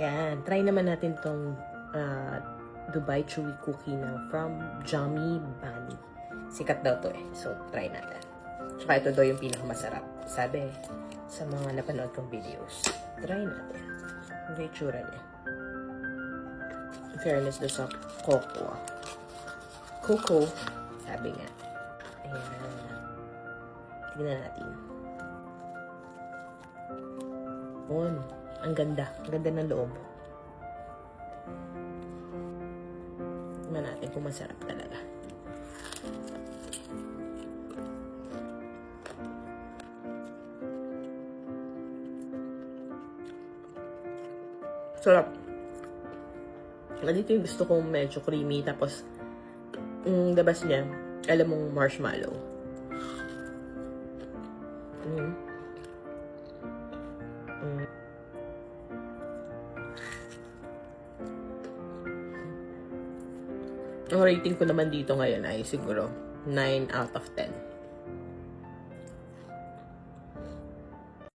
Yan. Try naman natin tong Dubai Chewy Cookie na from Jummy Bunny. Sikat daw to eh. So, try natin. Tsaka ito daw yung pinakamasarap. Sabi sa mga napanood kong videos. Try natin. Ang itsura niya. In fairness doon sa Coco. Sabi nga. Ayan. Tignan natin. Ang ganda. Ang ganda ng loob. Tignan natin kung masarap talaga. Sarap. Dito yung gusto kong medyo creamy. Tapos, labas niya, alam mong marshmallow. Ang rating ko naman dito ngayon ay siguro 9 out of 10.